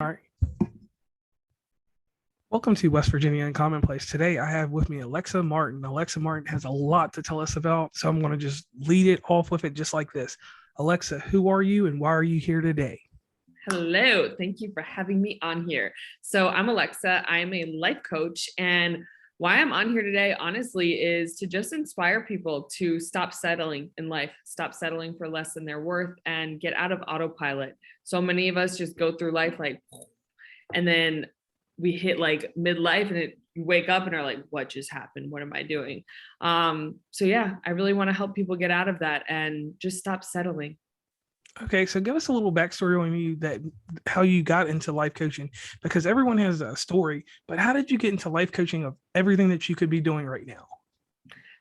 All right. Welcome to West Virginia and Commonplace. Today I have with me Alexa Martin. Alexa Martin has a lot to tell us about, so I'm going to just lead it off with it just like this. Alexa, who are you and why are you here today? Hello, thank you for having me on here. So I'm Alexa, I'm a life coach, and why I'm on here today, honestly, is to just inspire people to stop settling in life, stop settling for less than their worth, and get out of autopilot. So many of us just go through life like, and then we hit like midlife and you wake up and are like, what just happened? What am I doing? So yeah, I really want to help people get out of that and just stop settling. Okay, so give us a little backstory on you, that how you got into life coaching, because everyone has a story, but how did you get into life coaching of everything that you could be doing right now?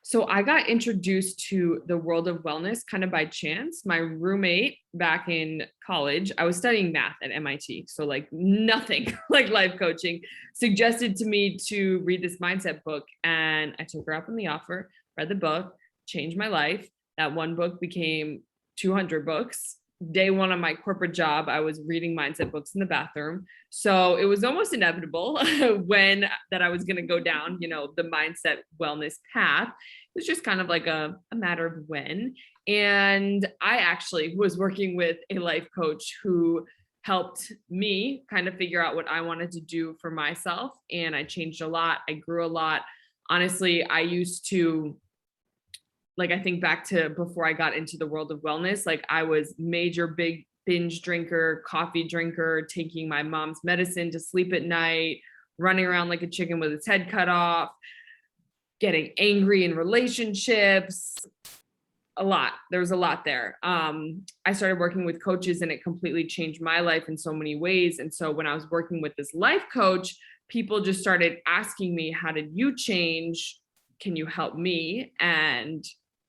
So I got introduced to the world of wellness kind of by chance. My roommate back in college, I was studying math at MIT, so like nothing like life coaching, suggested to me to read this mindset book. And I took her up on the offer, read the book, changed my life. That one book became 200 books. Day one of my corporate job, I was reading mindset books in the bathroom. So it was almost inevitable when that I was going to go down, the mindset wellness path. It was just kind of like a matter of when. And I actually was working with a life coach who helped me kind of figure out what I wanted to do for myself. And I changed a lot. I grew a lot. Honestly, I used to, like, I think back to before I got into the world of wellness, like I was major big binge drinker, coffee drinker, taking my mom's medicine to sleep at night, running around like a chicken with its head cut off, getting angry in relationships, a lot. There was a lot there. I started working with coaches and it completely changed my life in so many ways. And so when I was working with this life coach, people just started asking me, how did you change? Can you help me? And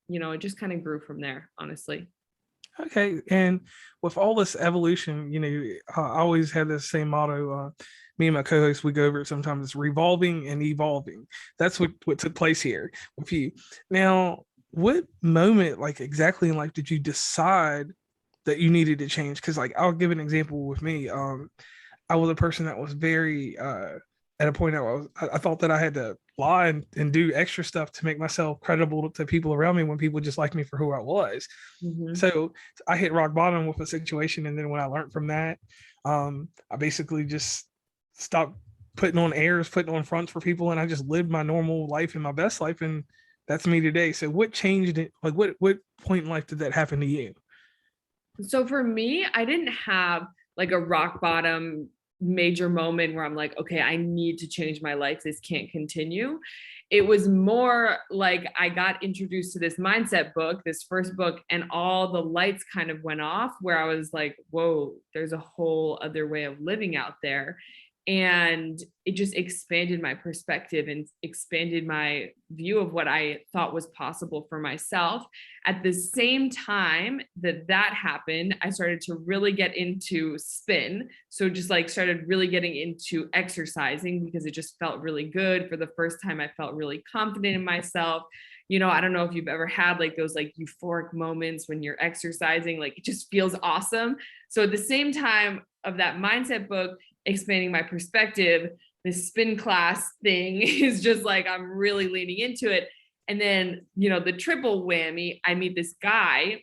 it just kind of grew from there, honestly. Okay, and with all this evolution, I always had the same motto. Me and my co-host, we go over it sometimes. It's revolving and evolving. That's what took place here with you. Now, what moment, like exactly in life, did you decide that you needed to change? Because, like, I'll give an example with me. I was a person that was very at a point I thought that I had to lie and do extra stuff to make myself credible to people around me when people just liked me for who I was. Mm-hmm. So I hit rock bottom with a situation, and then when I learned from that, I basically just stopped putting on airs, putting on fronts for people, and I just lived my normal life and my best life, and that's me today. So what changed it? Like what point in life did that happen to you? So for me, I didn't have like a rock bottom major moment where I'm like, okay, I need to change my life. This can't continue. It was more like I got introduced to this mindset book, this first book, and all the lights kind of went off where I was like, whoa, there's a whole other way of living out there. And it just expanded my perspective and expanded my view of what I thought was possible for myself. At the same time that happened, I started to really get into spin. So just like started really getting into exercising because it just felt really good. For the first time, I felt really confident in myself. I don't know if you've ever had like those like euphoric moments when you're exercising, like it just feels awesome. So at the same time of that mindset book, expanding my perspective, this spin class thing is just like, I'm really leaning into it. And then, the triple whammy, I meet this guy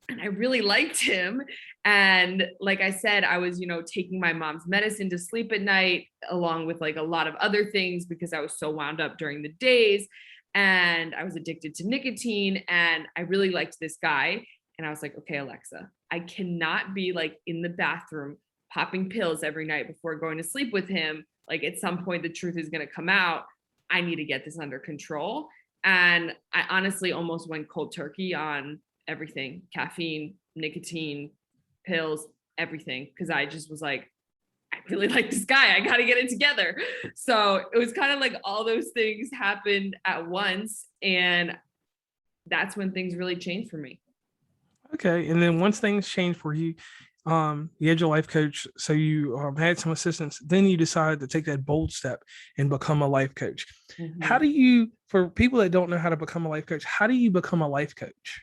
and I really liked him. And like I said, I was, taking my mom's medicine to sleep at night, along with like a lot of other things because I was so wound up during the days. And I was addicted to nicotine. And I really liked this guy. And I was like, okay, Alexa, I cannot be like in the bathroom popping pills every night before going to sleep with him. Like at some point, the truth is going to come out. I need to get this under control. And I honestly almost went cold turkey on everything: caffeine, nicotine, pills, everything. Because I just was like, I really like this guy. I got to get it together. So it was kind of like all those things happened at once. And that's when things really changed for me. Okay, and then once things changed for you, you had your life coach, so you had some assistance. Then you decided to take that bold step and become a life coach. Mm-hmm. How do you, for people that don't know how to become a life coach, how do you become a life coach?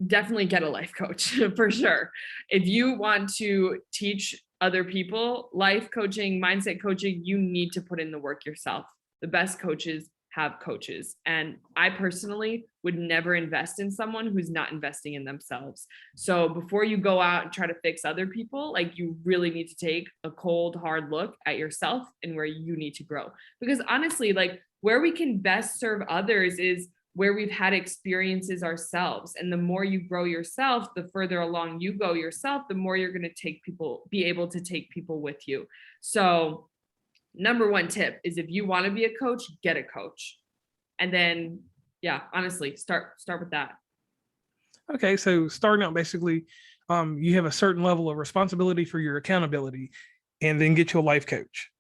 Definitely get a life coach for sure. If you want to teach other people. Life coaching, mindset coaching, you need to put in the work yourself. The best coaches have coaches. And I personally would never invest in someone who's not investing in themselves. So before you go out and try to fix other people, like, you really need to take a cold, hard look at yourself and where you need to grow. Because honestly, like, where we can best serve others is where we've had experiences ourselves. And the more you grow yourself, the further along you go yourself, the more you're going to be able to take people with you. So number one tip is, if you want to be a coach, get a coach. And then, yeah, honestly, start with that. Okay, so starting out, basically, you have a certain level of responsibility for your accountability, and then get you a life coach.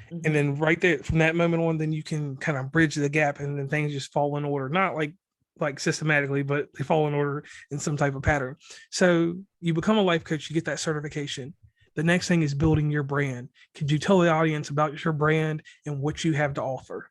And Mhm. then right there, from that moment on, then you can kind of bridge the gap, and then things just fall in order, not like systematically, but they fall in order in some type of pattern. So you become a life coach, you get that certification. The next thing is building your brand. Could you tell the audience about your brand and what you have to offer?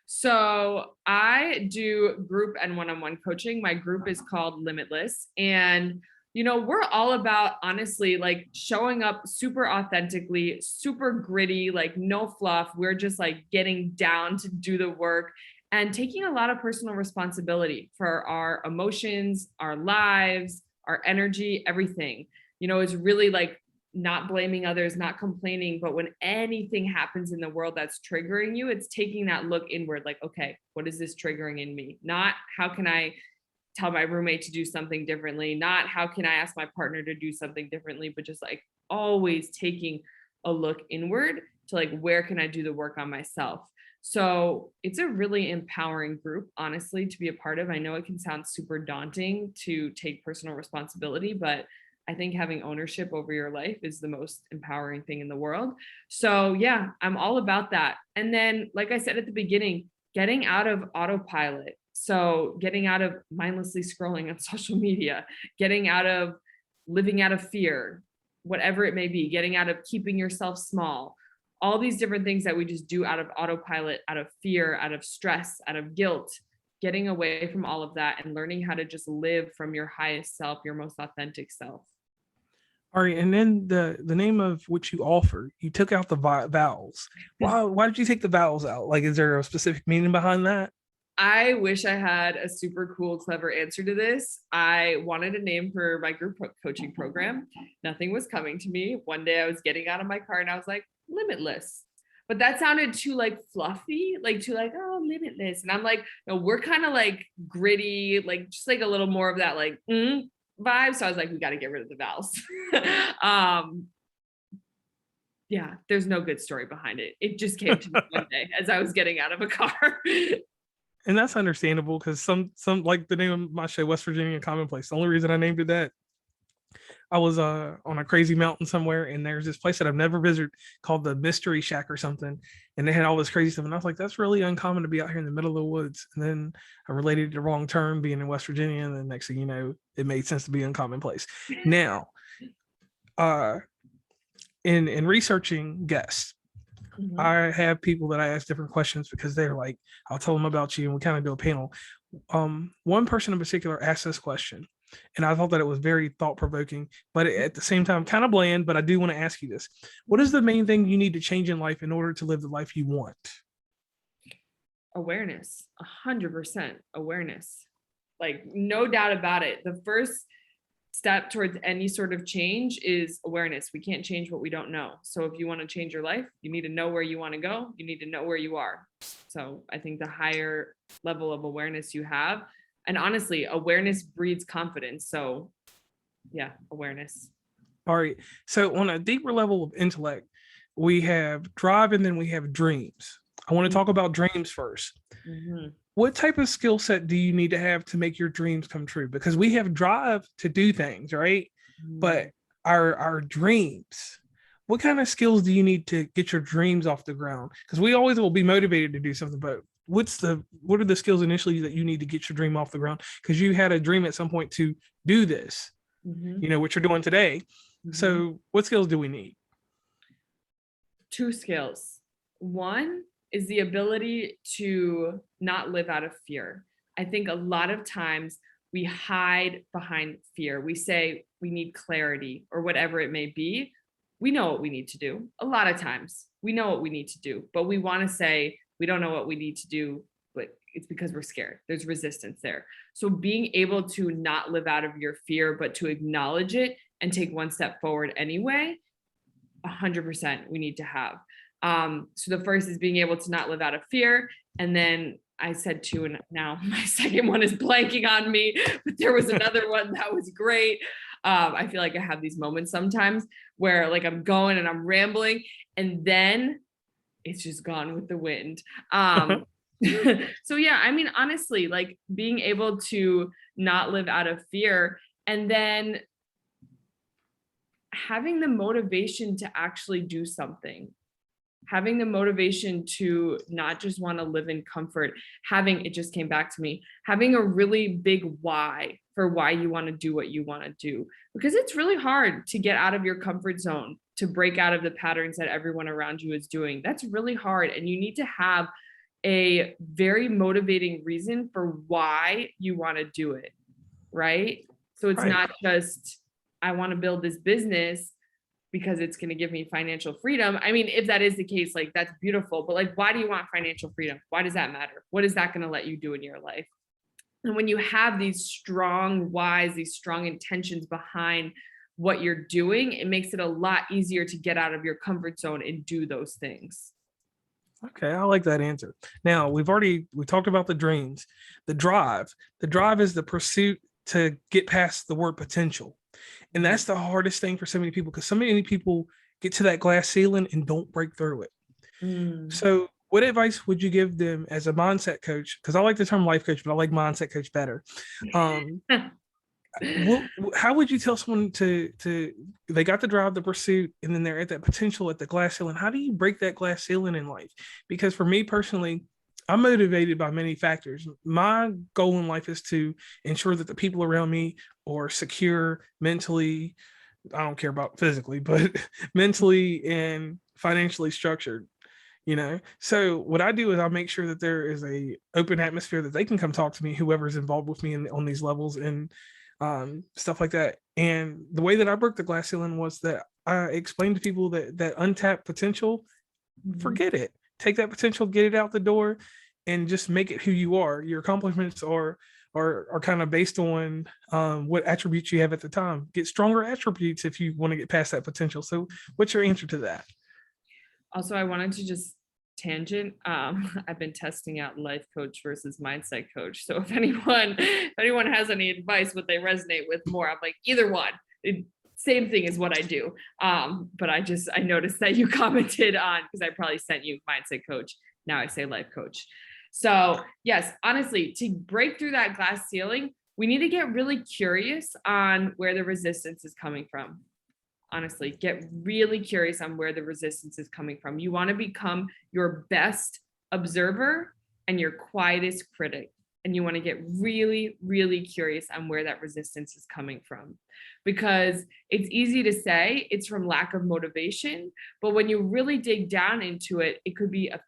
So I do group and one-on-one coaching. My group is called Limitless. And, we're all about, honestly, like, showing up super authentically, super gritty, like, no fluff. We're just like getting down to do the work and taking a lot of personal responsibility for our emotions, our lives, our energy, everything. It's really like not blaming others, not complaining. But when anything happens in the world that's triggering you, it's taking that look inward, like, okay, what is this triggering in me? Not how can I tell my roommate to do something differently, not how can I ask my partner to do something differently, but just like always taking a look inward to, like, where can I do the work on myself? So it's a really empowering group, honestly, to be a part of. I know it can sound super daunting to take personal responsibility, but I think having ownership over your life is the most empowering thing in the world. So yeah, I'm all about that. And then, like I said at the beginning, getting out of autopilot. So getting out of mindlessly scrolling on social media, getting out of living out of fear, whatever it may be, getting out of keeping yourself small, all these different things that we just do out of autopilot, out of fear, out of stress, out of guilt, getting away from all of that and learning how to just live from your highest self, your most authentic self. All right, and then the name of what you offer, you took out the vowels. Why did you take the vowels out? Like, is there a specific meaning behind that? I wish I had a super cool, clever answer to this. I wanted a name for my group coaching program. Nothing was coming to me. One day I was getting out of my car and I was like, Limitless. But that sounded too, like, fluffy, like too, like, oh, limitless. And I'm like, no, we're kind of like gritty, like just like a little more of that, like, vibe. So I was like, we got to get rid of the vowels. um, yeah, there's no good story behind it. It just came to me one day as I was getting out of a car. And that's understandable, because some like the name of my show, West Virginia Commonplace. The only reason I named it that, I was on a crazy mountain somewhere, and there's this place that I've never visited called the Mystery Shack or something, and they had all this crazy stuff, and I was like, that's really uncommon to be out here in the middle of the woods. And then I related the wrong term, being in West Virginia, and then next thing you know, it made sense to be uncommon place. Now, uh, in researching guests, Mhm. I have people that I ask different questions, because they're like, I'll tell them about you, and we kind of do a panel. One person in particular asked this question, and I thought that it was very thought provoking, but at the same time, kind of bland. But I do want to ask you this: what is the main thing you need to change in life in order to live the life you want? Awareness, 100% awareness. Like, no doubt about it. The first step towards any sort of change is awareness. We can't change what we don't know. So if you want to change your life, you need to know where you want to go. You need to know where you are. So I think the higher level of awareness you have, and honestly, awareness breeds confidence. So yeah, awareness. All right. So on a deeper level of intellect, we have drive, and then we have dreams. I want to talk about dreams first. Mm-hmm. What type of skill set do you need to have to make your dreams come true? Because we have drive to do things, right? But our dreams, what kind of skills do you need to get your dreams off the ground? Because we always will be motivated to do something, but what are the skills initially that you need to get your dream off the ground? Because you had a dream at some point to do this, Mm-hmm. what you're doing today. Mm-hmm. So what skills do we need? Two skills. One is the ability to not live out of fear. I think a lot of times we hide behind fear. We say we need clarity or whatever it may be. we know what we need to do. A lot of times we know what we need to do, but we want to say we don't know what we need to do, but it's because we're scared. There's resistance there. So being able to not live out of your fear, but to acknowledge it and take one step forward anyway, 100% we need to have. So the first is being able to not live out of fear. And then I said two, and now my second one is blanking on me, but there was another one that was great. I feel like I have these moments sometimes where like I'm going and I'm rambling and then it's just gone with the wind. So yeah, I mean, honestly, like being able to not live out of fear and then having the motivation to actually do something, having the motivation to not just want to live in comfort, having, it just came back to me, having a really big why for why you want to do what you want to do, because it's really hard to get out of your comfort zone, to break out of the patterns that everyone around you is doing. That's really hard. And you need to have a very motivating reason for why you want to do it. Right. So it's Right. not just, I want to build this business because it's going to give me financial freedom. I mean, if that is the case, like that's beautiful, but like, why do you want financial freedom? Why does that matter? What is that going to let you do in your life? And when you have these strong whys, these strong intentions behind what you're doing, it makes it a lot easier to get out of your comfort zone and do those things. Okay, I like that answer. Now we talked about the dreams, the drive. The drive is the pursuit to get past the word potential. And that's the hardest thing for so many people, because so many people get to that glass ceiling and don't break through it. So what advice would you give them as a mindset coach? Because I like the term life coach, but I like mindset coach better. How would you tell someone to they got the drive, the pursuit, and then they're at that potential at the glass ceiling? How do you break that glass ceiling in life? Because for me personally, I'm motivated by many factors. My goal in life is to ensure that the people around me are secure mentally. I don't care about physically, but mentally and financially structured. So what I do is I make sure that there is a open atmosphere that they can come talk to me, whoever's involved with me on these levels and stuff like that. And the way that I broke the glass ceiling was that I explained to people that untapped potential, forget it. Take that potential, get it out the door, and just make it who you are. Your accomplishments are kind of based on what attributes you have at the time. Get stronger attributes if you want to get past that potential. So what's your answer to that? Also, I wanted to just tangent. I've been testing out life coach versus mindset coach. So if anyone has any advice, what they resonate with more, I'm like, either one. Same thing is what I do. But I noticed that you commented on, because I probably sent you mindset coach. Now I say life coach. So yes, honestly, to break through that glass ceiling, we need to get really curious on where the resistance is coming from. Honestly, get really curious on where the resistance is coming from. You want to become your best observer and your quietest critic. And you want to get really, really curious on where that resistance is coming from. Because it's easy to say it's from lack of motivation, but when you really dig down into it, it could be a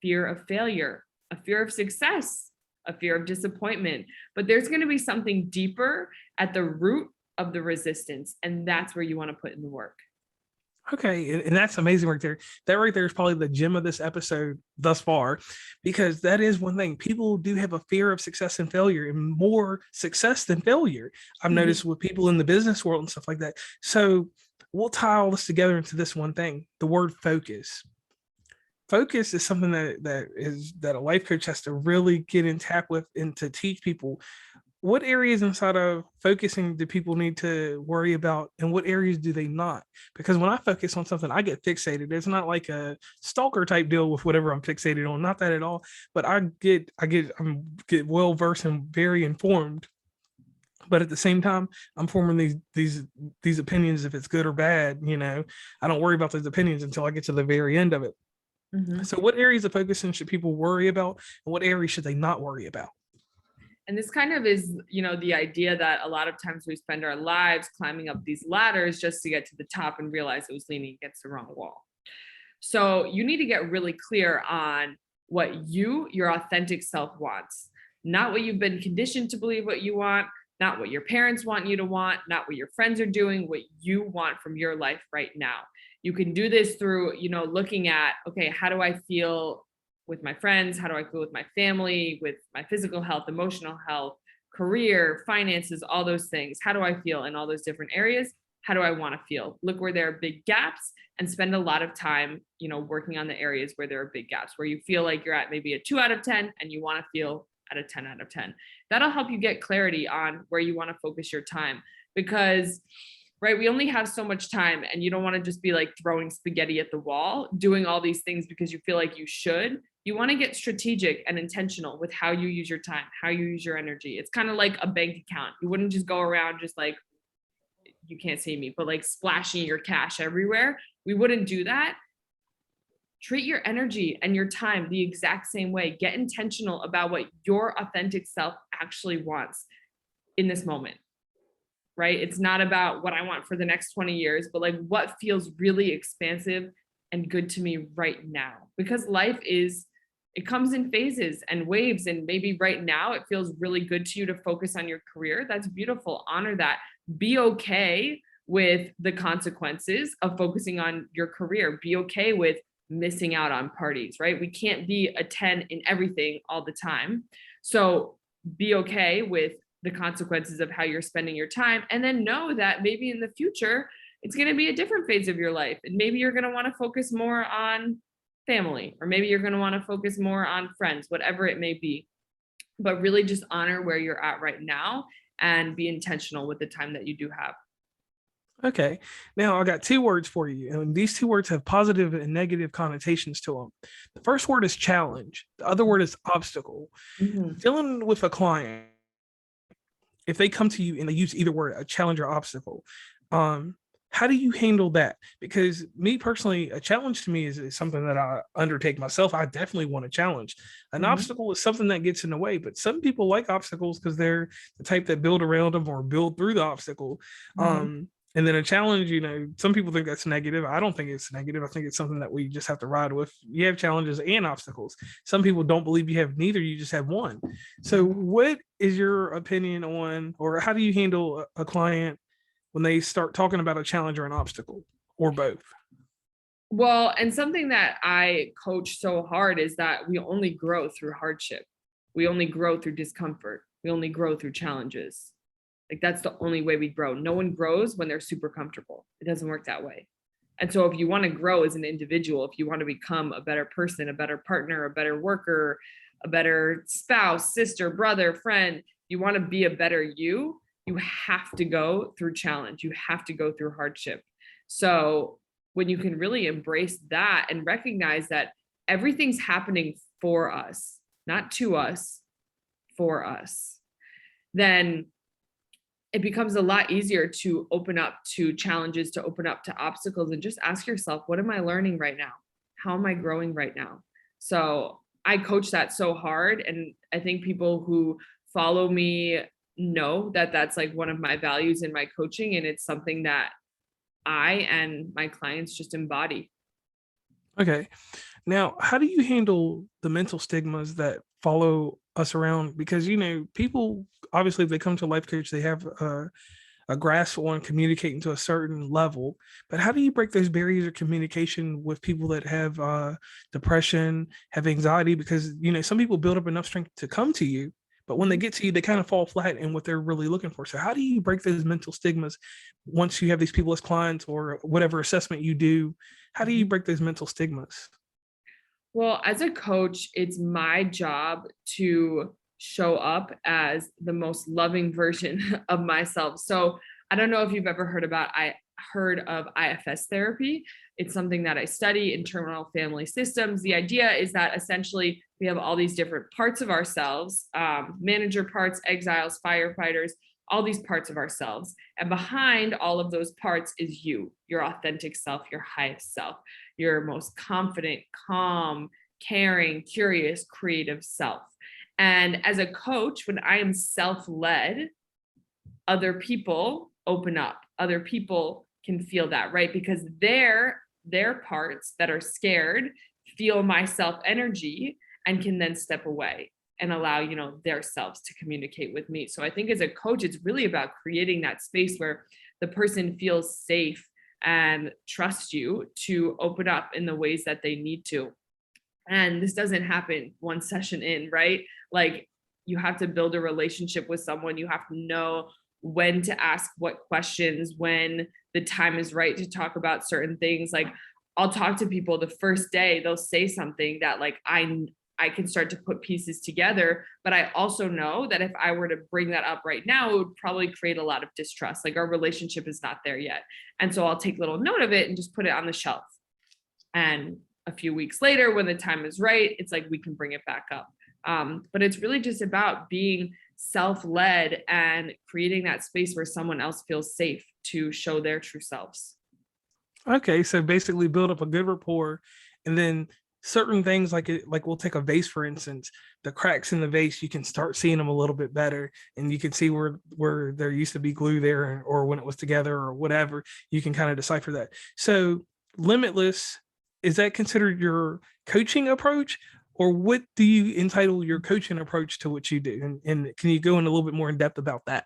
fear of failure, a fear of success, a fear of disappointment. But there's going to be something deeper at the root of the resistance, and that's where you want to put in the work. Okay, and that's amazing right there. That right there is probably the gem of this episode thus far, because that is one thing. People do have a fear of success and failure, and more success than failure. I've noticed with people in the business world and stuff like that. So we'll tie all this together into this one thing: the word focus. Focus is something that a life coach has to really get in tap with and to teach people. What areas inside of focusing do people need to worry about, and what areas do they not? Because when I focus on something, I get fixated. It's not like a stalker type deal with whatever I'm fixated on, not that at all. But I get well versed and very informed. But at the same time, I'm forming these opinions if it's good or bad. I don't worry about those opinions until I get to the very end of it. So what areas of focusing should people worry about, and what areas should they not worry about? And this kind of is, the idea that a lot of times we spend our lives climbing up these ladders just to get to the top and realize it was leaning against the wrong wall. So you need to get really clear on what your authentic self wants, not what you've been conditioned to believe what you want, not what your parents want you to want, not what your friends are doing, what you want from your life right now. You can do this through, looking at, okay, how do I feel with my friends? How do I feel with my family, with my physical health, emotional health, career, finances, all those things? How do I feel in all those different areas? How do I want to feel? Look where there are big gaps and spend a lot of time, working on the areas where there are big gaps, where you feel like you're at maybe a 2 out of 10 and you want to feel at a 10 out of 10. That'll help you get clarity on where you want to focus your time, because right, we only have so much time, and you don't want to just be like throwing spaghetti at the wall, doing all these things because you feel like you should. You want to get strategic and intentional with how you use your time, how you use your energy. It's kind of like a bank account. You wouldn't just go around just like, you can't see me, but like splashing your cash everywhere. We wouldn't do that. Treat your energy and your time the exact same way. Get intentional about what your authentic self actually wants in this moment, right? It's not about what I want for the next 20 years, but like what feels really expansive and good to me right now. Because life it comes in phases and waves. And maybe right now it feels really good to you to focus on your career. That's beautiful. Honor that. Be okay with the consequences of focusing on your career. Be okay with missing out on parties, right? We can't be a 10 in everything all the time. So be okay with the consequences of how you're spending your time, and then know that maybe in the future it's going to be a different phase of your life, and maybe you're going to want to focus more on family, or maybe you're going to want to focus more on friends, whatever it may be. But really just honor where you're at right now and be intentional with the time that you do have. Okay. Now I got 2 words for you, and these 2 words have positive and negative connotations to them. The first word is challenge. The other word is obstacle. Mhm. Dealing with a client, if they come to you and they use either word, a challenge or obstacle, how do you handle that? Because me personally, a challenge to me is something that I undertake myself. I definitely want a challenge. An Mhm. obstacle is something that gets in the way, but some people like obstacles because they're the type that build around them or build through the obstacle. Mhm. And then a challenge, some people think that's negative. I don't think it's negative. I think it's something that we just have to ride with. You have challenges and obstacles. Some people don't believe you have neither. You just have one. So, what is your opinion on, or how do you handle a client when they start talking about a challenge or an obstacle, or both? Well, and something that I coach so hard is that we only grow through hardship. We only grow through discomfort. We only grow through challenges. Like that's the only way we grow. No one grows when they're super comfortable. It doesn't work that way. And so if you want to grow as an individual, if you want to become a better person, a better partner, a better worker, a better spouse, sister, brother, friend, you want to be a better you have to go through challenge. You have to go through hardship. So when you can really embrace that and recognize that everything's happening for us, not to us, for us, then it becomes a lot easier to open up to challenges, to open up to obstacles, and just ask yourself, what am I learning right now? How am I growing right now? So I coach that so hard. And I think people who follow me know that that's like one of my values in my coaching. And it's something that I and my clients just embody. Okay. Now, how do you handle the mental stigmas that follow us around? Because, people obviously, if they come to a life coach, they have a grasp on communicating to a certain level. But how do you break those barriers of communication with people that have depression, have anxiety? Because, some people build up enough strength to come to you, but when they get to you, they kind of fall flat in what they're really looking for. So how do you break those mental stigmas once you have these people as clients, or whatever assessment you do? How do you break those mental stigmas? Well, as a coach, it's my job to show up as the most loving version of myself. So I don't know if you've ever heard of IFS therapy. It's something that I study, internal family systems. The idea is that essentially we have all these different parts of ourselves, manager parts, exiles, firefighters, all these parts of ourselves. And behind all of those parts is you, your authentic self, your highest self, your most confident, calm, caring, curious, creative self. And as a coach, when I am self-led, other people open up. Other people can feel that, right? Because their parts that are scared feel my self energy and can then step away and allow, their selves to communicate with me. So I think as a coach, it's really about creating that space where the person feels safe and trust you to open up in the ways that they need to. And this doesn't happen one session in, right? Like, you have to build a relationship with someone. You have to know when to ask what questions, when the time is right to talk about certain things. Like, I'll talk to people the first day, they'll say something that like I can start to put pieces together, but I also know that if I were to bring that up right now, it would probably create a lot of distrust. Like, our relationship is not there yet. And so I'll take little note of it and just put it on the shelf. And a few weeks later, when the time is right, it's like we can bring it back up. But it's really just about being self-led and creating that space where someone else feels safe to show their true selves. Okay, so basically build up a good rapport, and then certain things like we'll take a vase for instance, the cracks in the vase, you can start seeing them a little bit better, and you can see where there used to be glue there, or when it was together or whatever, you can kind of decipher that. So Limitless, is that considered your coaching approach, or what do you entitle your coaching approach to what you do? And can you go in a little bit more in depth about that?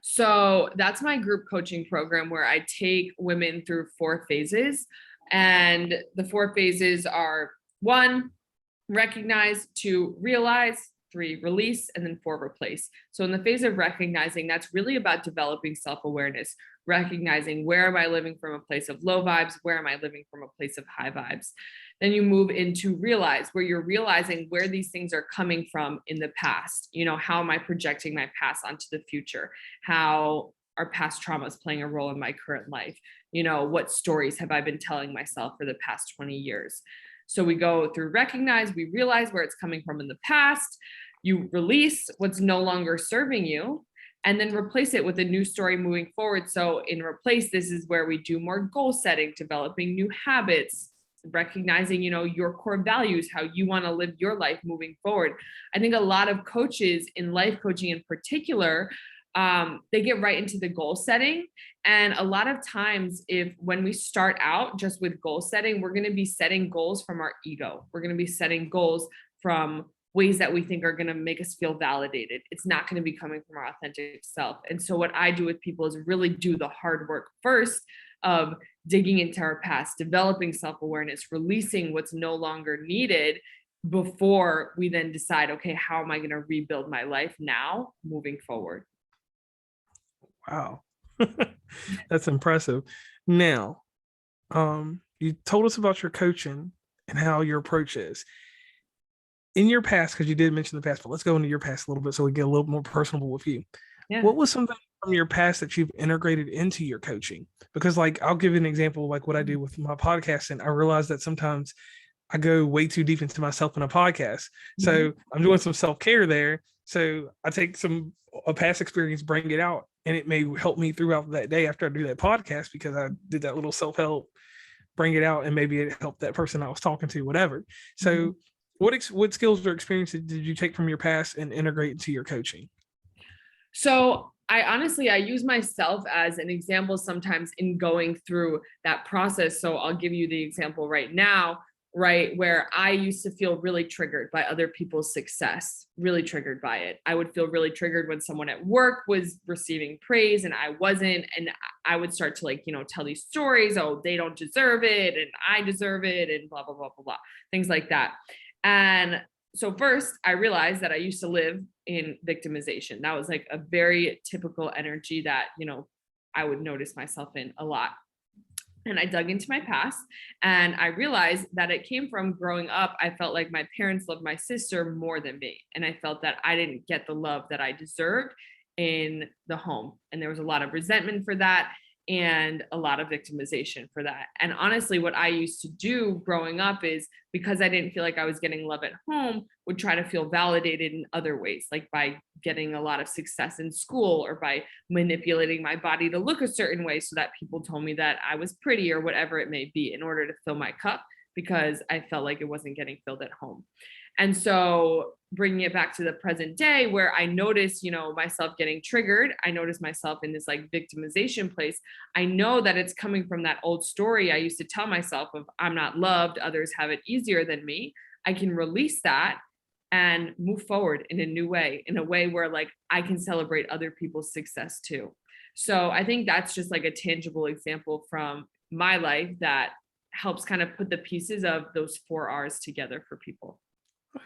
So that's my group coaching program where I take women through 4 phases. And the 4 phases are: 1, recognize; 2, realize; 3, release; and then 4, replace. So in the phase of recognizing, that's really about developing self-awareness, recognizing, where am I living from a place of low vibes? Where am I living from a place of high vibes? Then you move into realize, where you're realizing where these things are coming from in the past. How am I projecting my past onto the future? How are past traumas playing a role in my current life? What stories have I been telling myself for the past 20 years? So we go through recognize, we realize where it's coming from in the past, you release what's no longer serving you, and then replace it with a new story moving forward. So in replace, this is where we do more goal setting, developing new habits, recognizing, your core values, how you want to live your life moving forward. I think a lot of coaches in life coaching in particular, they get right into the goal setting. And a lot of times, when we start out just with goal setting, we're going to be setting goals from our ego. We're going to be setting goals from ways that we think are going to make us feel validated. It's not going to be coming from our authentic self. And so what I do with people is really do the hard work first of digging into our past, developing self-awareness, releasing what's no longer needed, before we then decide, okay, how am I going to rebuild my life now moving forward? Wow. That's impressive. Now, you told us about your coaching and how your approach is. In your past, because you did mention the past, but let's go into your past a little bit so we get a little more personable with you. Yeah. What was something from your past that you've integrated into your coaching? Because like, I'll give you an example, like what I do with my podcast. And I realize that sometimes I go way too deep into myself in a podcast. So I'm doing some self-care there. So I take a past experience, bring it out, and it may help me throughout that day after I do that podcast, because I did that little self-help, bring it out, and maybe it helped that person I was talking to, whatever. So what skills or experiences did you take from your past and integrate into your coaching? So I use myself as an example sometimes in going through that process. So I'll give you the example right now, right? Where I used to feel really triggered by other people's success, really triggered by it. I would feel really triggered when someone at work was receiving praise and I wasn't. And I would start to tell these stories. Oh, they don't deserve it and I deserve it and blah, blah, blah, blah, blah, things like that. And so first I realized that I used to live in victimization. That was like a very typical energy that, I would notice myself in a lot. And I dug into my past and I realized that it came from growing up. I felt like my parents loved my sister more than me. And I felt that I didn't get the love that I deserved in the home. And there was a lot of resentment for that and a lot of victimization for that. And honestly, what I used to do growing up is, because I didn't feel like I was getting love at home, would try to feel validated in other ways, like by getting a lot of success in school or by manipulating my body to look a certain way so that people told me that I was pretty or whatever it may be in order to fill my cup, because I felt like it wasn't getting filled at home. And so bringing it back to the present day where I notice, myself getting triggered, I notice myself in this victimization place. I know that it's coming from that old story I used to tell myself of I'm not loved, others have it easier than me. I can release that and move forward in a new way, in a way where I can celebrate other people's success too. So I think that's just like a tangible example from my life that helps kind of put the pieces of those 4 R's together for people.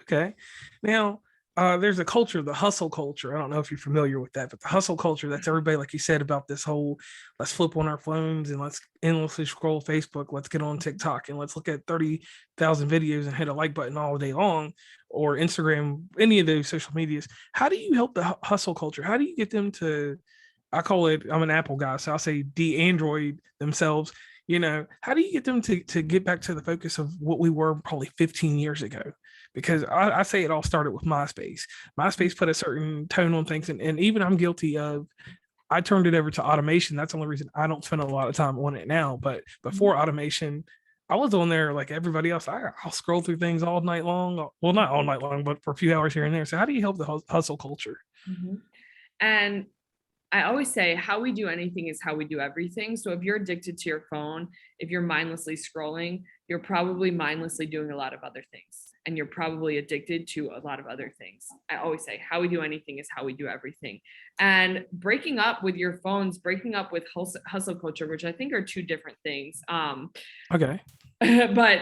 Okay. Now, there's a culture, the hustle culture. I don't know if you're familiar with that, but the hustle culture, that's everybody, like you said, about this whole let's flip on our phones and let's endlessly scroll Facebook, let's get on TikTok and let's look at 30,000 videos and hit a like button all day long, or Instagram, any of those social medias. How do you help the hustle culture? How do you get them to, I call it, I'm an Apple guy, so I'll say de-Android themselves. How do you get them to get back to the focus of what we were probably 15 years ago? Because I say it all started with MySpace. MySpace put a certain tone on things, and even I'm guilty of. I turned it over to automation. That's the only reason I don't spend a lot of time on it now. But before automation, I was on there like everybody else. I'll scroll through things all night long. Well, not all night long, but for a few hours here and there. So how do you help the hustle culture? Mhm. And I always say how we do anything is how we do everything. So if you're addicted to your phone, if you're mindlessly scrolling, you're probably mindlessly doing a lot of other things. And you're probably addicted to a lot of other things. I always say how we do anything is how we do everything. And breaking up with your phones, breaking up with hustle culture, which I think are two different things. Okay. But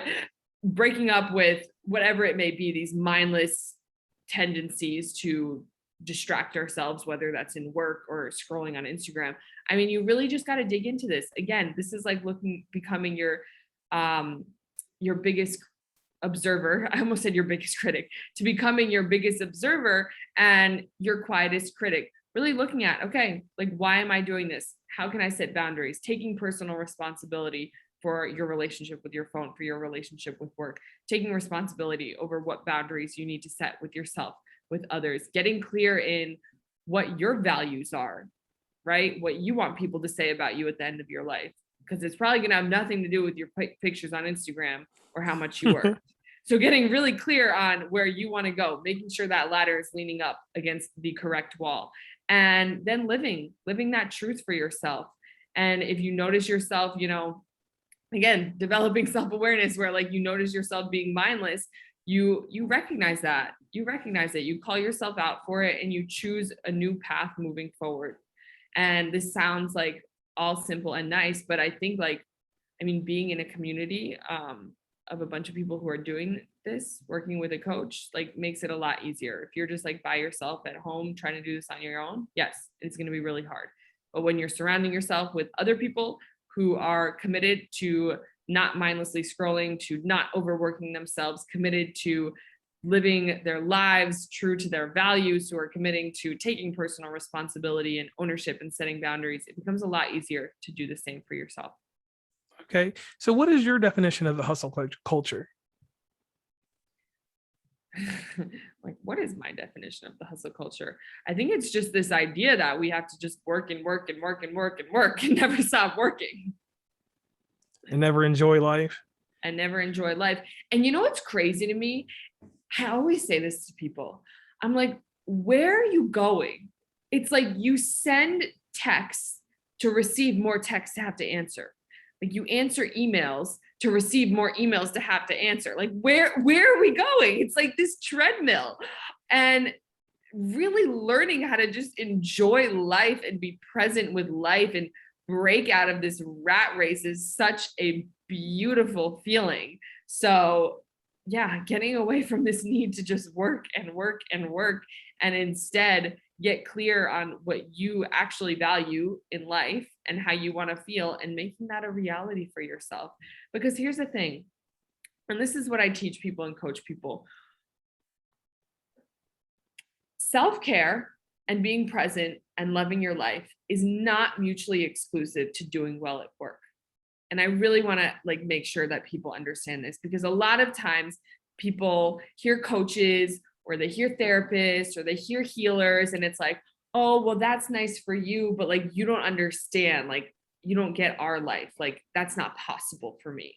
breaking up with whatever it may be, these mindless tendencies to distract ourselves, whether that's in work or scrolling on Instagram. I mean, you really just got to dig into this. Again, this is like becoming your biggest observer. I almost said your biggest critic, to becoming your biggest observer and your quietest critic. Really looking at, okay, like, why am I doing this? How can I set boundaries? Taking personal responsibility for your relationship with your phone, for your relationship with work, taking responsibility over what boundaries you need to set with yourself, with others, getting clear in what your values are, right? What you want people to say about you at the end of your life, because it's probably going to have nothing to do with your pictures on Instagram or how much you work. So getting really clear on where you want to go, making sure that ladder is leaning up against the correct wall, and then living that truth for yourself. And if you notice yourself, again, developing self-awareness where like you notice yourself being mindless, you recognize that, you call yourself out for it, and you choose a new path moving forward. And this sounds like all simple and nice, but I think being in a community of a bunch of people who are doing this, working with a coach, like makes it a lot easier. If you're just like by yourself at home trying to do this on your own, yes, it's going to be really hard. But when you're surrounding yourself with other people who are committed to not mindlessly scrolling, to not overworking themselves, committed to living their lives true to their values, who are committing to taking personal responsibility and ownership and setting boundaries, it becomes a lot easier to do the same for yourself. Okay. So what is your definition of the hustle culture? Like, what is my definition of the hustle culture? I think it's just this idea that we have to just work and work and work and work and work and never stop working And never enjoy life? and never enjoy life. And you know what's crazy to me? I always say this to people. I'm like, where are you going? It's like you send texts to receive more texts to have to answer. Like you answer emails to receive more emails to have to answer. Like where are we going? It's like this treadmill. And really learning how to just enjoy life and be present with life and break out of this rat race is such a beautiful feeling. So yeah, getting away from this need to just work and work and work, and instead get clear on what you actually value in life and how you want to feel, and making that a reality for yourself. Because here's the thing, and this is what I teach people and coach people: self-care and being present and loving your life is not mutually exclusive to doing well at work. And I really want to like make sure that people understand this, because a lot of times people hear coaches or they hear therapists or they hear healers, and it's like, oh, well, that's nice for you, but like, you don't understand, like, you don't get our life. Like, that's not possible for me.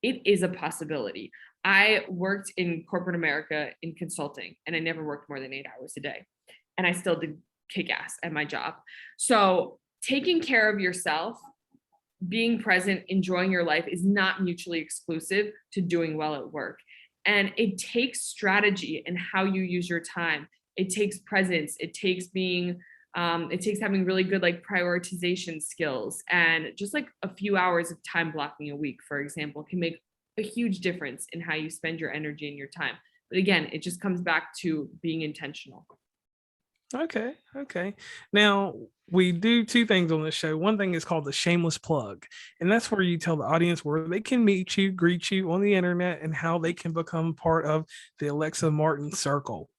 It is a possibility. I worked in corporate America in consulting, and I never worked more than 8 hours a day. And I still did kick ass at my job. So taking care of yourself, being present, enjoying your life is not mutually exclusive to doing well at work. And it takes strategy in how you use your time. It takes presence. It takes being It takes having really good like prioritization skills, and just like a few hours of time blocking a week, for example, can make a huge difference in how you spend your energy and your time. But again, it just comes back to being intentional. Okay. Okay. Now, we do two things on this show. One thing is called the Shameless Plug, and that's where you tell the audience where they can meet you, greet you on the internet, and how they can become part of the Alexa Martin circle.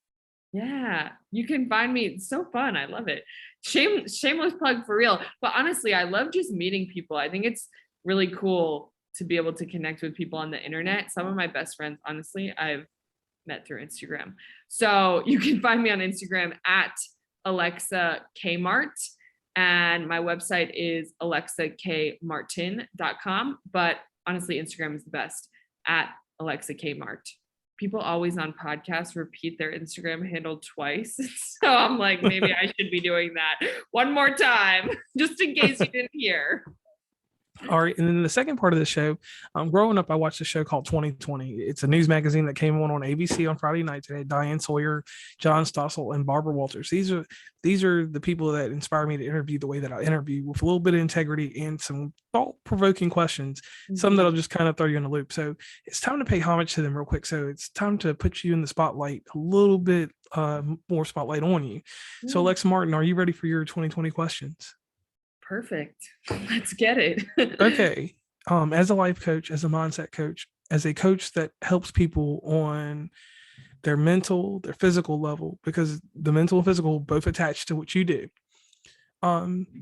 Yeah, you can find me. It's so fun. I love it. Shameless plug for real. But honestly, I love just meeting people. I think it's really cool to be able to connect with people on the internet. Some of my best friends, honestly, I've met through Instagram. So you can find me on Instagram at Alexa Kmart. And my website is alexakmartin.com. But honestly, Instagram is the best at Alexa Kmart. People always on podcasts repeat their Instagram handle twice. So I'm like, maybe I should be doing that one more time, just in case you didn't hear. All right. And then the second part of the show, growing up, I watched a show called 2020. It's a news magazine that came on ABC on Friday nights. It had Diane Sawyer, John Stossel, and Barbara Walters. These are the people that inspire me to interview the way that I interview, with a little bit of integrity and some thought-provoking questions, some that'll just kind of throw you in a loop. So it's time to pay homage to them real quick. So it's time to put you in the spotlight, a little bit more spotlight on you. So Alexa Martin, are you ready for your 2020 questions? Perfect. Let's get it. Okay. As a life coach, as a mindset coach, as a coach that helps people on their mental, their physical level, because the mental and physical both attached to what you do.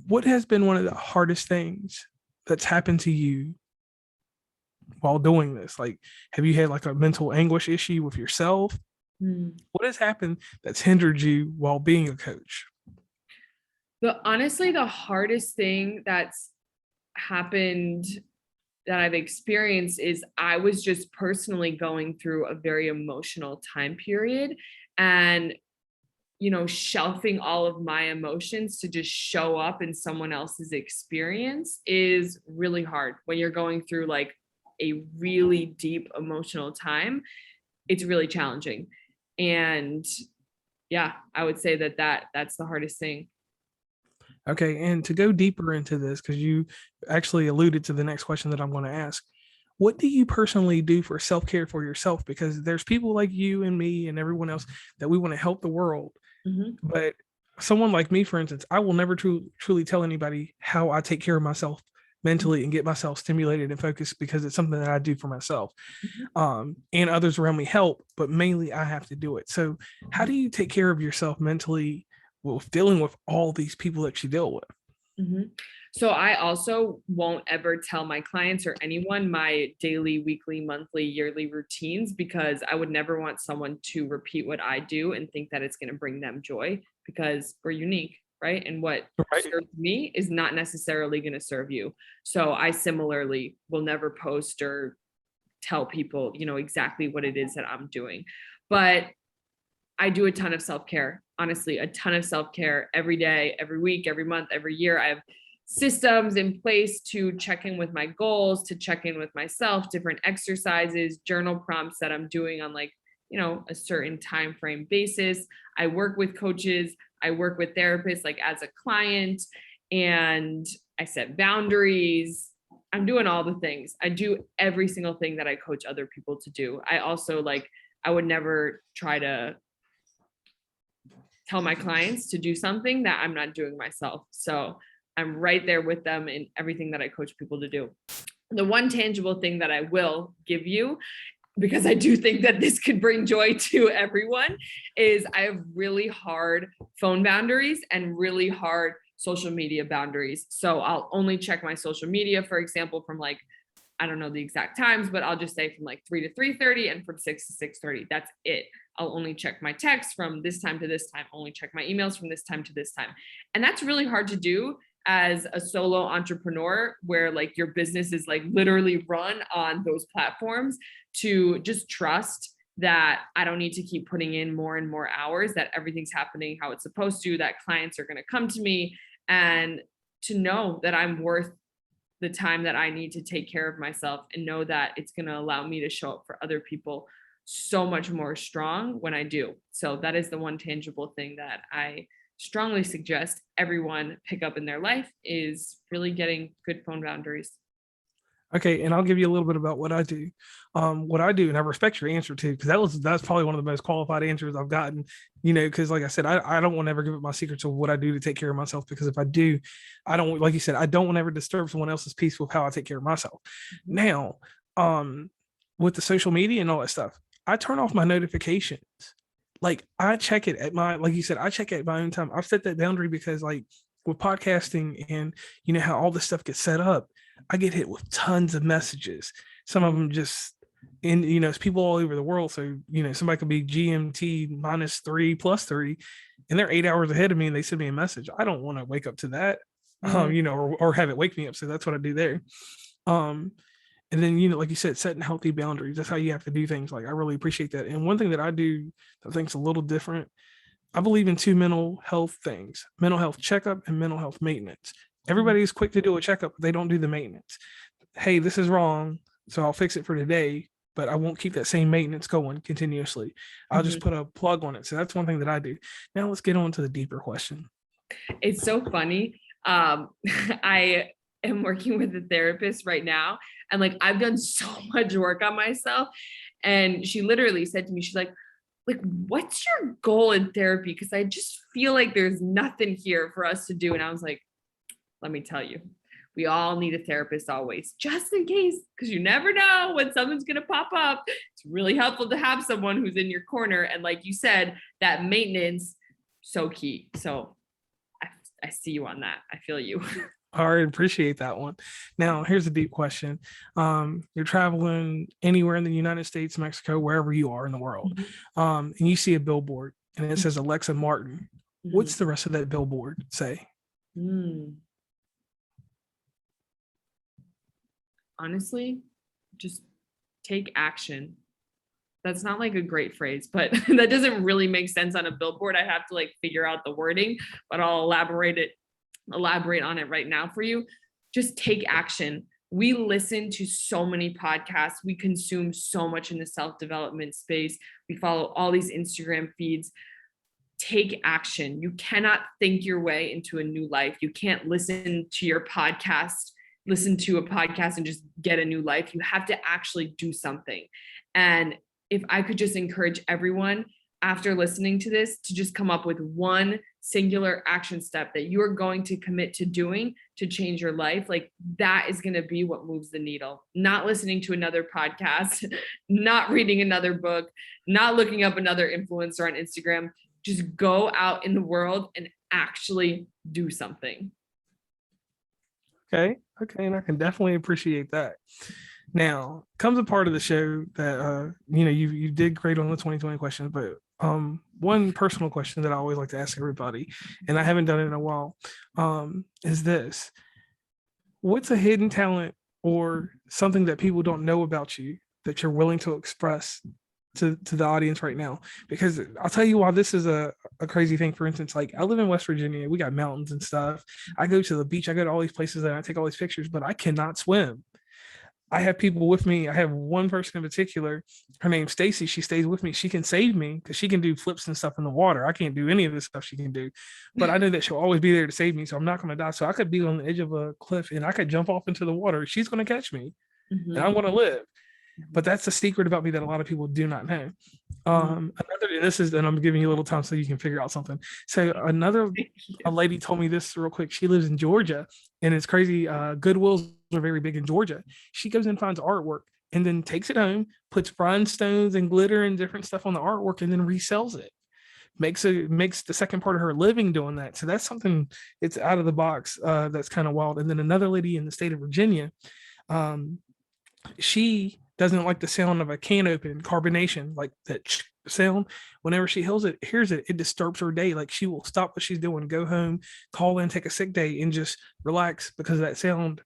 What has been one of the hardest things that's happened to you while doing this? Like, have you had like a mental anguish issue with yourself? What has happened that's hindered you while being a coach? Honestly, the hardest thing that's happened that I've experienced is I was just personally going through a very emotional time period, and shelving all of my emotions to just show up in someone else's experience is really hard when you're going through like a really deep emotional time. It's really challenging. And yeah, I would say that's the hardest thing. Okay, and to go deeper into this, because you actually alluded to the next question that I'm going to ask, what do you personally do for self-care for yourself? Because there's people like you and me and everyone else that we want to help the world. But someone like me, for instance, I will never truly tell anybody how I take care of myself mentally and get myself stimulated and focused, because it's something that I do for myself. And others around me help, but mainly I have to do it. So how do you take care of yourself mentally with dealing with all these people that you deal with? So I also won't ever tell my clients or anyone my daily, weekly, monthly, yearly routines, because I would never want someone to repeat what I do and think that it's going to bring them joy, because we're unique, right? And what serves me is not necessarily going to serve you. So I similarly will never post or tell people, exactly what it is that I'm doing. But I do a ton of self-care, honestly, a ton of self-care every day, every week, every month, every year. I have systems in place to check in with my goals, to check in with myself, different exercises, journal prompts that I'm doing on like, a certain time frame basis. I work with coaches, I work with therapists like as a client, and I set boundaries. I'm doing all the things. I do every single thing that I coach other people to do. I also I would never try to tell my clients to do something that I'm not doing myself. So I'm right there with them in everything that I coach people to do. The one tangible thing that I will give you, because I do think that this could bring joy to everyone, is I have really hard phone boundaries and really hard social media boundaries. So I'll only check my social media, for example, from I don't know the exact times, but I'll just say from 3 to 3:30 and from 6 to 6:30. That's it. I'll only check my texts from this time to this time, only check my emails from this time to this time. And that's really hard to do as a solo entrepreneur, where your business is literally run on those platforms, to just trust that I don't need to keep putting in more and more hours, that everything's happening how it's supposed to, that clients are going to come to me, and to know that I'm worth the time that I need to take care of myself, and know that it's going to allow me to show up for other people so much more strong when I do. So that is the one tangible thing that I strongly suggest everyone pick up in their life is really getting good phone boundaries. Okay, and I'll give you a little bit about what I do. What I do, and I respect your answer too, because that's probably one of the most qualified answers I've gotten. Because like I said, I don't want to ever give up my secrets of what I do to take care of myself, because if I do, I don't, like you said, I don't want to ever disturb someone else's peace with how I take care of myself. Mm-hmm. Now, with the social media and all that stuff, I turn off my notifications. Like I check it at my, like you said, I check it at my own time. I've set that boundary because like with podcasting and how all this stuff gets set up, I get hit with tons of messages. Some of them just it's people all over the world. So, somebody could be GMT -3 +3 and they're 8 hours ahead of me and they send me a message. I don't want to wake up to that, or have it wake me up. So that's what I do there. And then, like you said, setting healthy boundaries. That's how you have to do things. Like, I really appreciate that. And one thing that I do that I think is a little different, I believe in 2 mental health things: mental health checkup and mental health maintenance. Everybody is quick to do a checkup, but they don't do the maintenance. Hey, this is wrong, so I'll fix it for today, but I won't keep that same maintenance going continuously. I'll just put a plug on it. So that's one thing that I do. Now let's get on to the deeper question. It's so funny. I am working with a therapist right now, and like I've done so much work on myself. And she literally said to me, she's like, what's your goal in therapy? Because I just feel like there's nothing here for us to do. And I was like, let me tell you, we all need a therapist always, just in case, because you never know when something's going to pop up. It's really helpful to have someone who's in your corner. And like you said, that maintenance, so key. So I see you on that. I feel you. I appreciate that one. Now, here's a deep question. You're traveling anywhere in the United States, Mexico, wherever you are in the world, and you see a billboard and it says Alexis Martin. What's the rest of that billboard say? Honestly, just take action. That's not like a great phrase, but that doesn't really make sense on a billboard. I have to like figure out the wording, but I'll elaborate on it right now for you. Just take action. We listen to so many podcasts. We consume so much in the self-development space. We follow all these Instagram feeds. Take action. You cannot think your way into a new life. You can't listen to a podcast and just get a new life. You have to actually do something. And if I could just encourage everyone after listening to this to just come up with one singular action step that you are going to commit to doing to change your life, like that is going to be what moves the needle. Not listening to another podcast, not reading another book, not looking up another influencer on Instagram. Just go out in the world and actually do something. Okay, and I can definitely appreciate that. Now comes a part of the show that you did great on the 2020 questions, but one personal question that I always like to ask everybody, and I haven't done it in a while, is this: what's a hidden talent or something that people don't know about you that you're willing to express to the audience right now? Because I'll tell you why this is a crazy thing. For instance, like I live in West Virginia, we got mountains and stuff. I go to the beach, I go to all these places and I take all these pictures, but I cannot swim. I have people with me. I have one person in particular. Her name's Stacy. She stays with me. She can save me because she can do flips and stuff in the water. I can't do any of the stuff she can do, but I know that she'll always be there to save me. So I'm not going to die. So I could be on the edge of a cliff and I could jump off into the water. She's going to catch me and I'm going to live. But that's a secret about me that a lot of people do not know. And I'm giving you a little time so you can figure out something. So a lady told me this real quick. She lives in Georgia, and it's crazy. Goodwills are very big in Georgia. She goes and finds artwork and then takes it home, puts rhinestones and glitter and different stuff on the artwork, and then resells it. Makes the second part of her living doing that. So that's something, it's out of the box. That's kind of wild. And then another lady in the state of Virginia, she doesn't like the sound of a can open, carbonation, like that sound. Whenever she hears it, it disturbs her day. Like she will stop what she's doing, go home, call in, take a sick day, and just relax because that sound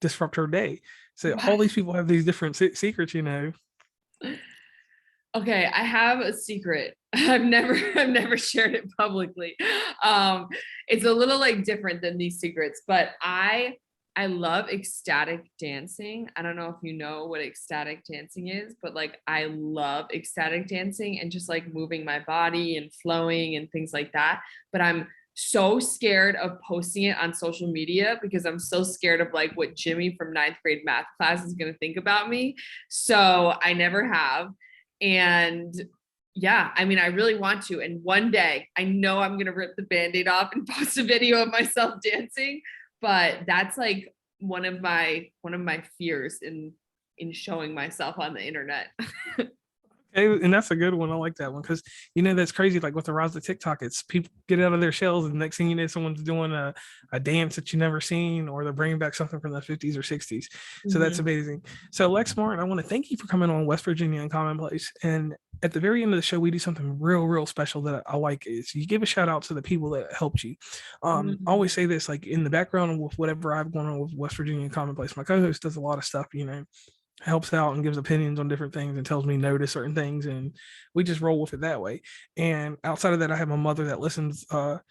disrupt her day. So all these people have these different secrets, Okay, I have a secret. I've never shared it publicly. It's a little like different than these secrets, but I love ecstatic dancing. I don't know if you know what ecstatic dancing is, but like I love ecstatic dancing and just like moving my body and flowing and things like that. But I'm so scared of posting it on social media because I'm so scared of like what Jimmy from ninth grade math class is going to think about me. So I never have. And yeah, I mean, I really want to. And one day I know I'm going to rip the Band-Aid off and post a video of myself dancing. But that's like one of my fears in showing myself on the internet. And that's a good one. I like that one because that's crazy. Like with the rise of TikTok, it's people get out of their shells, and the next thing you know, someone's doing a dance that you never seen, or they're bringing back something from the 50s or 60s. So that's amazing. So Lex Martin, I want to thank you for coming on West Virginia and Commonplace. And at the very end of the show, we do something real special that I like is you give a shout out to the people that helped you. I always say this, like in the background with whatever I've gone on with West Virginia and Commonplace, my co-host does a lot of stuff, helps out and gives opinions on different things and tells me no to certain things, and we just roll with it that way. And outside of that, I have my mother that listens a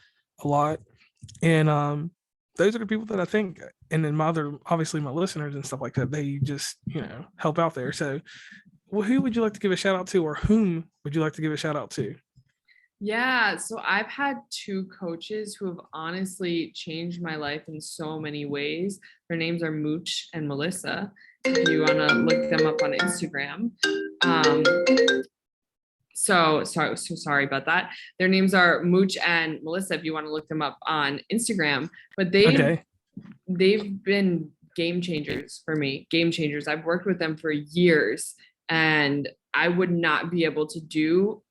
lot, and those are the people that I think. And then my other, obviously my listeners and stuff like that, they just help out there. So who would you like to give a shout out to, or whom would you like to give a shout out to? Yeah, so I've had two coaches who have honestly changed my life in so many ways. Their names are Mooch and Melissa. If you want to look them up on Instagram. So sorry about that. Their names are Mooch and Melissa, if you want to look them up on Instagram. But they've been game changers for me. Game changers. I've worked with them for years, and I would not be able to do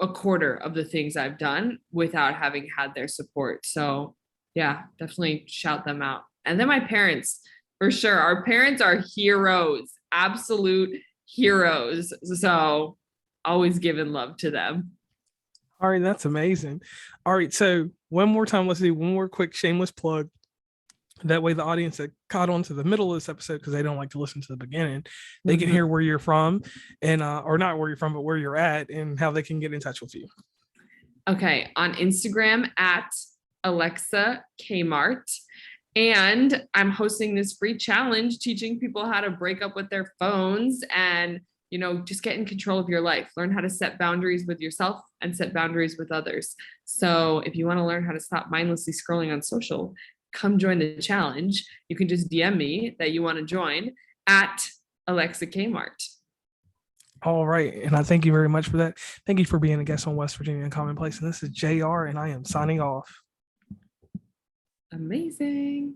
a quarter of the things I've done without having had their support. So yeah, definitely shout them out. And then my parents, for sure. Our parents are heroes, absolute heroes. So always giving love to them. All right, that's amazing. All right, so one more time, let's do one more quick shameless plug. That way the audience that caught on to the middle of this episode, because they don't like to listen to the beginning, they can hear where you're from, and or not where you're from, but where you're at, and how they can get in touch with you. Okay, on Instagram at Alexa Kmart. And I'm hosting this free challenge teaching people how to break up with their phones and, just get in control of your life. Learn how to set boundaries with yourself and set boundaries with others. So if you want to learn how to stop mindlessly scrolling on social, come join the challenge. You can just DM me that you want to join at Alexa Kmart. All right. And I thank you very much for that. Thank you for being a guest on West Virginia and Commonplace. And this is JR, and I am signing off. Amazing.